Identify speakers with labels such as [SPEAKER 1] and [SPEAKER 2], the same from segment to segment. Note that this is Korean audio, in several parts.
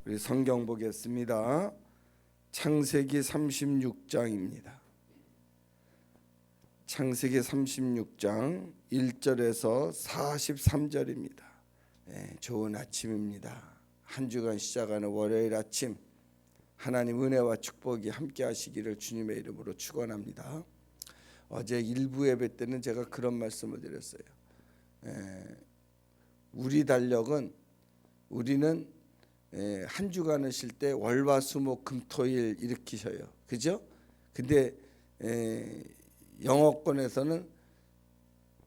[SPEAKER 1] 우리 성경 보겠습니다. 창세기 36장입니다. 창세기 36장 1절에서 43절입니다. 좋은 아침입니다. 한 주간 시작하는 월요일 아침, 하나님 은혜와 축복이 함께 하시기를 주님의 이름으로 축원합니다. 어제 일부 예배 때는 제가 그런 말씀을 드렸어요. 우리는 한 주간을 쉴 때 월화수목금토일 이렇게 쉬어요. 그죠? 근데 영어권에서는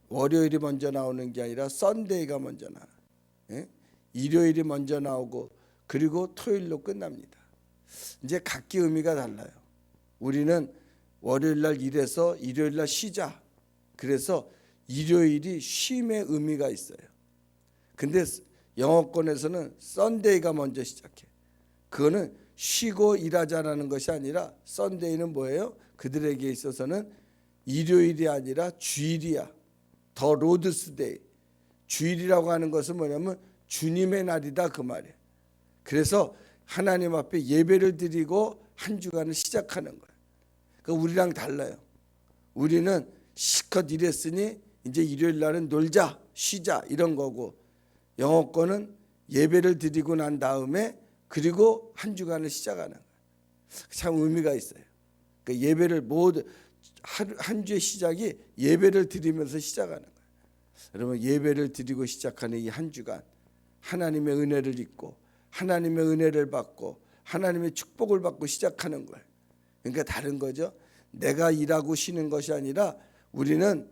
[SPEAKER 1] 월요일이 먼저 나오는 게 아니라 썬데이가 먼저 나와요. 일요일이 먼저 나오고 그리고 토요일로 끝납니다. 이제 각기 의미가 달라요. 우리는 월요일 날 일해서 일요일 날 쉬자. 그래서 일요일이 쉼의 의미가 있어요. 근데 영어권에서는 썬데이가 먼저 시작해. 그거는 쉬고 일하자라는 것이 아니라 썬데이는 뭐예요? 그들에게 있어서는 일요일이 아니라 주일이야. 더 로드스데이. 주일이라고 하는 것은 뭐냐면 주님의 날이다 그 말이에요. 그래서 하나님 앞에 예배를 드리고 한 주간을 시작하는 거예요. 그러니까 우리랑 달라요. 우리는 실컷 일했으니 이제 일요일 날은 놀자, 쉬자 이런 거고, 영어권은 예배를 드리고 난 다음에 그리고 한 주간을 시작하는 거예요. 참 의미가 있어요. 그러니까 예배를 모두 한 주의 시작이 예배를 드리면서 시작하는 거예요. 여러분, 예배를 드리고 시작하는 이 한 주간 하나님의 은혜를 입고 하나님의 은혜를 받고 하나님의 축복을 받고 시작하는 거예요. 그러니까 다른 거죠. 내가 일하고 쉬는 것이 아니라 우리는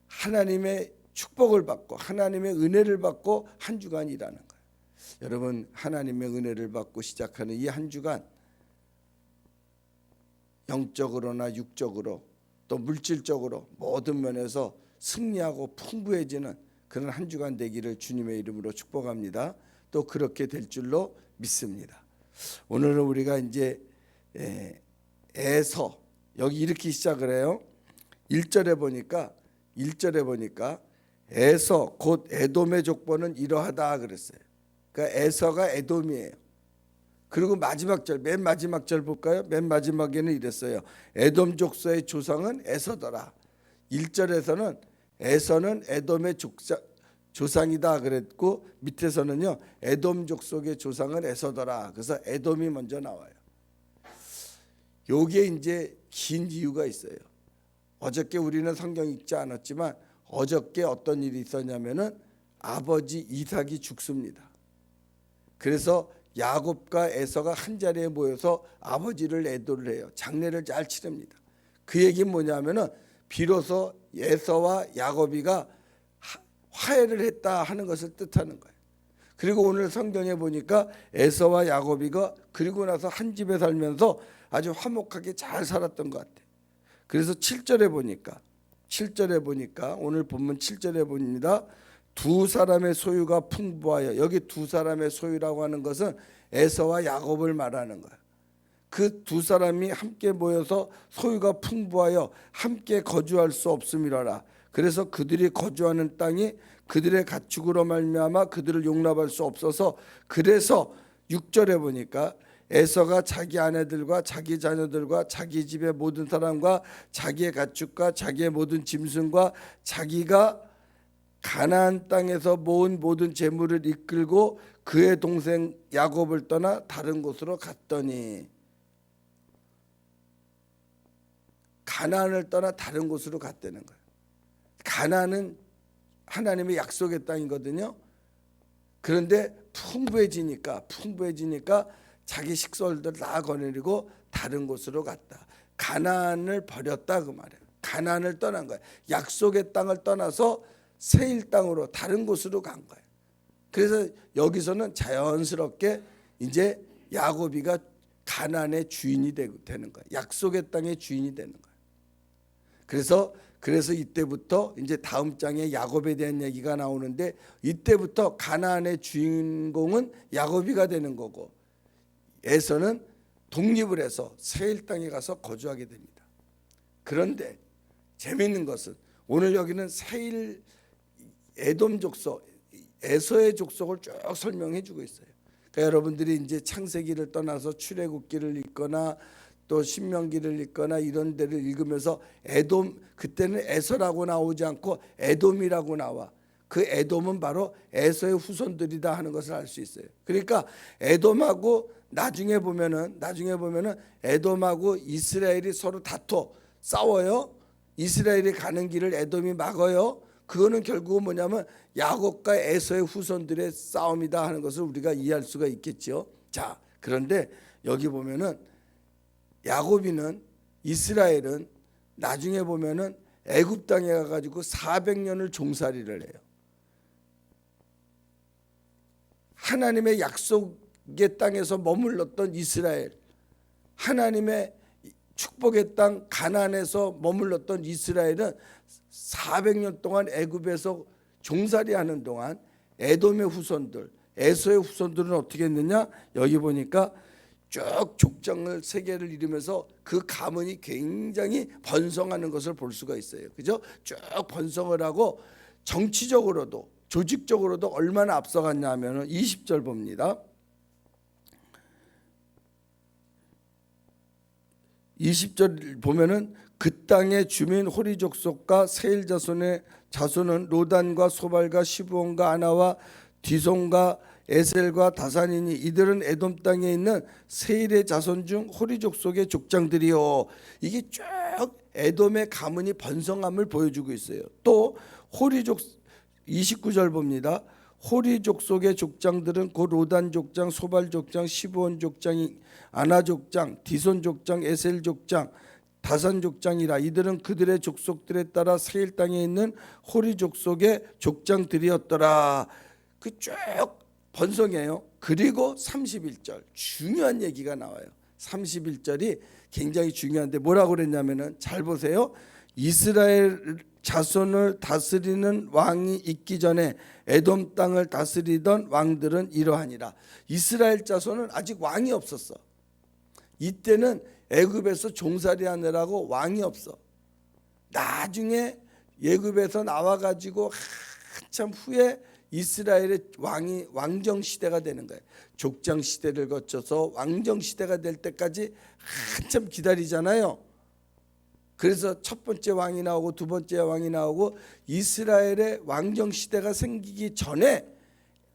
[SPEAKER 1] 하나님의 축복을 받고 하나님의 은혜를 받고 한 주간 일하는 거예요. 여러분, 하나님의 은혜를 받고 시작하는 이 한 주간 영적으로나 육적으로 또 물질적으로 모든 면에서 승리하고 풍부해지는 그런 한 주간 되기를 주님의 이름으로 축복합니다. 또 그렇게 될 줄로 믿습니다. 오늘은 우리가 이제 에서 여기 이렇게 시작을 해요. 1절에 보니까 에서 곧 에돔의 족보는 이러하다 그랬어요. 그러니까 에서가 에돔이에요. 그리고 마지막 절, 맨 마지막 절 볼까요? 맨 마지막에는 이랬어요. 에돔 족속의 조상은 에서더라. 1절에서는 에서는 에돔의 조상이다 그랬고, 밑에서는요 에돔 족속의 조상은 에서더라. 그래서 에돔이 먼저 나와요. 요게 이제 긴 이유가 있어요. 어저께 우리는 성경 읽지 않았지만 어저께 어떤 일이 있었냐면은 아버지 이삭이 죽습니다. 그래서 야곱과 에서가 한 자리에 모여서 아버지를 애도를 해요. 장례를 잘 치릅니다. 그 얘기는 뭐냐면은 비로소 에서와 야곱이가 화해를 했다 하는 것을 뜻하는 거예요. 그리고 오늘 성경에 보니까 에서와 야곱이가 그리고 나서 한 집에 살면서 아주 화목하게 잘 살았던 것 같아요. 그래서 7절에 보니까 오늘 본문 7절에 봅니다. 두 사람의 소유가 풍부하여, 여기 두 사람의 소유라고 하는 것은 에서와 야곱을 말하는 거예요. 그 두 사람이 함께 모여서 소유가 풍부하여 함께 거주할 수 없음이라라. 그래서 그들이 거주하는 땅이 그들의 가축으로 말미암아 그들을 용납할 수 없어서, 그래서 6절에 보니까 에서가 자기 아내들과 자기 자녀들과 자기 집의 모든 사람과 자기의 가축과 자기의 모든 짐승과 자기가 가나안 땅에서 모은 모든 재물을 이끌고 그의 동생 야곱을 떠나 다른 곳으로 갔더니, 가나안을 떠나 다른 곳으로 갔다는 거예요. 가나안은 하나님의 약속의 땅이거든요. 그런데 풍부해지니까 자기 식솔들 다 거느리고 다른 곳으로 갔다. 가나안을 버렸다 그 말이에요. 가나안을 떠난 거예요. 약속의 땅을 떠나서 세일 땅으로 다른 곳으로 간 거예요. 그래서 여기서는 자연스럽게 이제 야곱이가 가나안의 주인이 되는 거예요. 약속의 땅의 주인이 되는 거예요. 그래서 이때부터 이제 다음 장에 야곱에 대한 얘기가 나오는데, 이때부터 가나안의 주인공은 야곱이가 되는 거고, 에서는 독립을 해서 세일 땅에 가서 거주하게 됩니다. 그런데 재미있는 것은 오늘 여기는 세일 에돔 족속, 에서의 족속을 쭉 설명해 주고 있어요. 그러니까 여러분들이 이제 창세기를 떠나서 출애굽기를 읽거나 또 신명기를 읽거나 이런 데를 읽으면서 에돔, 그때는 에서라고 나오지 않고 에돔이라고 나와. 그 에돔은 바로 에서의 후손들이다 하는 것을 알 수 있어요. 그러니까 에돔하고 나중에 보면은 에돔하고 이스라엘이 서로 다퉈 싸워요. 이스라엘이 가는 길을 에돔이 막아요. 그거는 결국은 뭐냐면 야곱과 에서의 후손들의 싸움이다 하는 것을 우리가 이해할 수가 있겠죠. 자, 그런데 여기 보면은 야곱이는, 이스라엘은 나중에 보면은 애굽 땅에 가가지고 400년을 종살이를 해요. 하나님의 약속의 땅에서 머물렀던 이스라엘, 하나님의 축복의 땅 가나안에서 머물렀던 이스라엘은 400년 동안 애굽에서 종살이하는 동안 에돔의 후손들, 에서의 후손들은 어떻게 했느냐? 여기 보니까 쭉 족장을 세 개를 이루면서 그 가문이 굉장히 번성하는 것을 볼 수가 있어요. 그죠? 쭉 번성을 하고 정치적으로도 조직적으로도 얼마나 앞서갔냐 하면 20절 봅니다. 20절 보면은 그 땅의 주민 호리 족속과 세일 자손은 로단과 소발과 시브온과 아나와 디손과 에셀과 다산이니 이들은 에돔 땅에 있는 세일의 자손 중 호리 족속의 족장들이요. 이게 쭉 에돔의 가문이 번성함을 보여주고 있어요. 또 호리 족 29절 봅니다. 호리 족속의 족장들은 곧 로단 족장, 소발 족장, 시브온 족장, 아나 족장, 디손 족장, 에셀 족장, 다산 족장이라. 이들은 그들의 족속들에 따라 세일 땅에 있는 호리 족속의 족장들이었더라. 그 쭉 번성해요. 그리고 31절 중요한 얘기가 나와요. 31절이 굉장히 중요한데 뭐라고 그랬냐면은 잘 보세요. 이스라엘 자손을 다스리는 왕이 있기 전에 에돔 땅을 다스리던 왕들은 이러하니라. 이스라엘 자손은 아직 왕이 없었어. 이때는 애굽에서 종살이하느라고 왕이 없어. 나중에 애굽에서 나와가지고 한참 후에 이스라엘의 왕정 시대가 되는 거예요. 족장 시대를 거쳐서 왕정 시대가 될 때까지 한참 기다리잖아요. 그래서 첫 번째 왕이 나오고 두 번째 왕이 나오고 이스라엘의 왕정 시대가 생기기 전에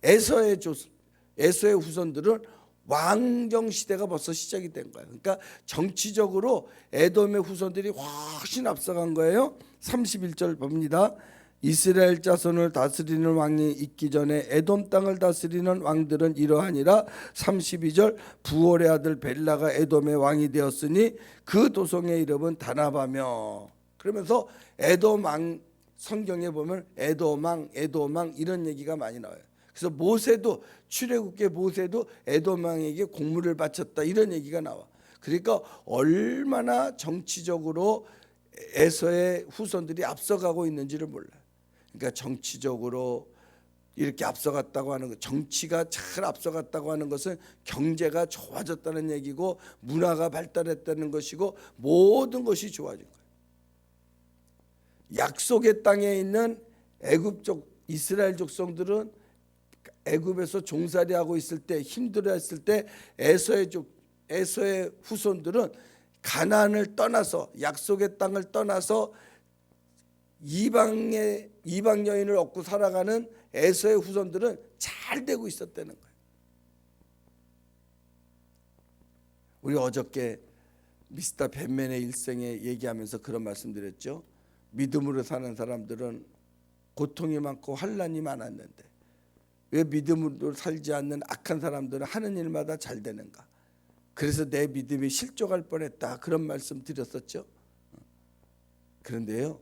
[SPEAKER 1] 에서의 후손들은 왕정 시대가 벌써 시작이 된 거예요. 그러니까 정치적으로 에돔의 후손들이 훨씬 앞서간 거예요. 31절 봅니다. 이스라엘 자손을 다스리는 왕이 있기 전에 에돔 땅을 다스리는 왕들은 이러하니라. 32절 부올의 아들 벨라가 에돔의 왕이 되었으니 그 도성의 이름은 다나바며. 그러면서 에돔 왕, 성경에 보면 에돔 왕 이런 얘기가 많이 나와요. 그래서 모세도, 출애굽기 모세도 에돔 왕에게 공물을 바쳤다 이런 얘기가 나와. 그러니까 얼마나 정치적으로 에서의 후손들이 앞서가고 있는지를 몰라요. 그러니까 정치적으로 이렇게 앞서갔다고 하는 것, 정치가 잘 앞서갔다고 하는 것은 경제가 좋아졌다는 얘기고 문화가 발달했다는 것이고 모든 것이 좋아진 거예요. 약속의 땅에 있는 애굽족 이스라엘 족속들은 애굽에서 종살이하고 있을 때, 힘들어했을 때 에서의 후손들은 가나안을 떠나서, 약속의 땅을 떠나서 이방 여인을 얻고 살아가는 에서의 후손들은 잘 되고 있었다는 거예요. 우리 어저께 미스터 밴맨의 일생에 얘기하면서 그런 말씀드렸죠. 믿음으로 사는 사람들은 고통이 많고 환난이 많았는데 왜 믿음으로 살지 않는 악한 사람들은 하는 일마다 잘 되는가? 그래서 내 믿음이 실족할 뻔했다, 그런 말씀 드렸었죠. 그런데요,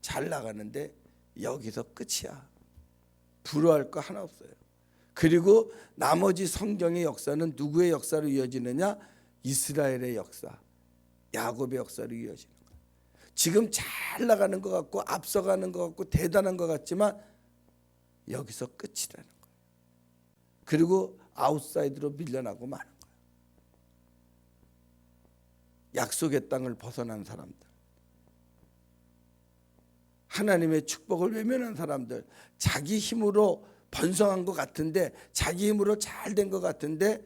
[SPEAKER 1] 잘 나가는데 여기서 끝이야. 부러워할 거 하나 없어요. 그리고 나머지 성경의 역사는 누구의 역사로 이어지느냐? 이스라엘의 역사, 야곱의 역사로 이어지는 거예요. 지금 잘 나가는 것 같고 앞서가는 것 같고 대단한 것 같지만 여기서 끝이라는 거예요. 그리고 아웃사이드로 밀려나고 마는 거예요. 약속의 땅을 벗어난 사람들, 하나님의 축복을 외면한 사람들, 자기 힘으로 번성한 것 같은데 자기 힘으로 잘 된 것 같은데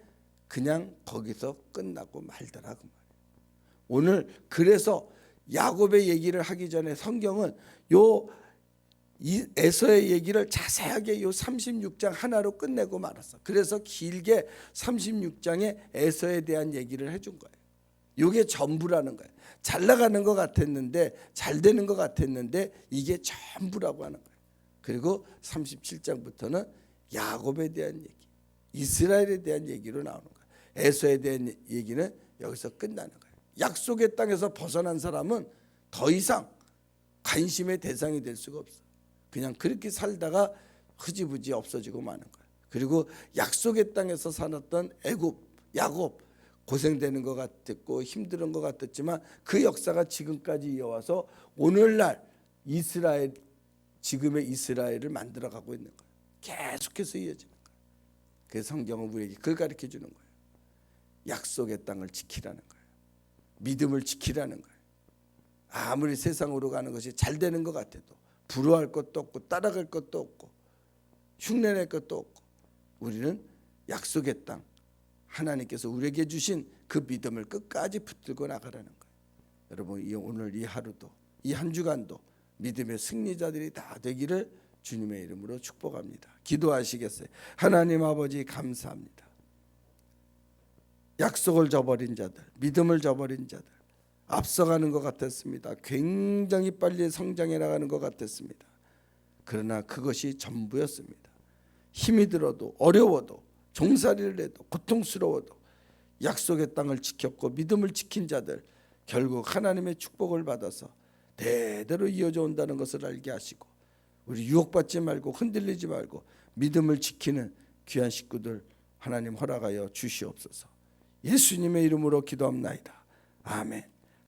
[SPEAKER 1] 그냥 거기서 끝나고 말더라 그 말이에요. 오늘 그래서 야곱의 얘기를 하기 전에 성경은 이 에서의 얘기를 자세하게 요 36장 하나로 끝내고 말았어. 그래서 길게 36장에 에서에 대한 얘기를 해준 거예요. 이게 전부라는 거예요. 잘 나가는 것 같았는데, 잘 되는 것 같았는데 이게 전부라고 하는 거예요. 그리고 37장부터는 야곱에 대한 얘기, 이스라엘에 대한 얘기로 나오는 거예요. 에서에 대한 얘기는 여기서 끝나는 거예요. 약속의 땅에서 벗어난 사람은 더 이상 관심의 대상이 될 수가 없어. 그냥 그렇게 살다가 흐지부지 없어지고 마는 거예요. 그리고 약속의 땅에서 살았던 야곱 고생되는 것 같았고 힘든 것 같았지만 그 역사가 지금까지 이어와서 오늘날 이스라엘, 지금의 이스라엘을 만들어가고 있는 거예요. 계속해서 이어지는 거예요. 그래서 성경은 우리에게 그걸 가르쳐 주는 거예요. 약속의 땅을 지키라는 거예요. 믿음을 지키라는 거예요. 아무리 세상으로 가는 것이 잘 되는 것 같아도 부러워할 것도 없고 따라갈 것도 없고 흉내낼 것도 없고 우리는 약속의 땅, 하나님께서 우리에게 주신 그 믿음을 끝까지 붙들고 나가라는 거예요. 여러분, 오늘 이 하루도, 이 한 주간도 믿음의 승리자들이 다 되기를 주님의 이름으로 축복합니다. 기도하시겠어요? 하나님 아버지 감사합니다. 약속을 저버린 자들, 믿음을 저버린 자들, 앞서가는 것 같았습니다. 굉장히 빨리 성장해 나가는 것 같았습니다. 그러나 그것이 전부였습니다. 힘이 들어도 어려워도 종살이를 해도 고통스러워도 약속의 땅을 지켰고 믿음을 지킨 자들 결국 하나님의 축복을 받아서 대대로 이어져 온다는 것을 알게 하시고 우리 유혹받지 말고 흔들리지 말고 믿음을 지키는 귀한 식구들 하나님 허락하여 주시옵소서. 예수님의 이름으로 기도합나이다. 아멘.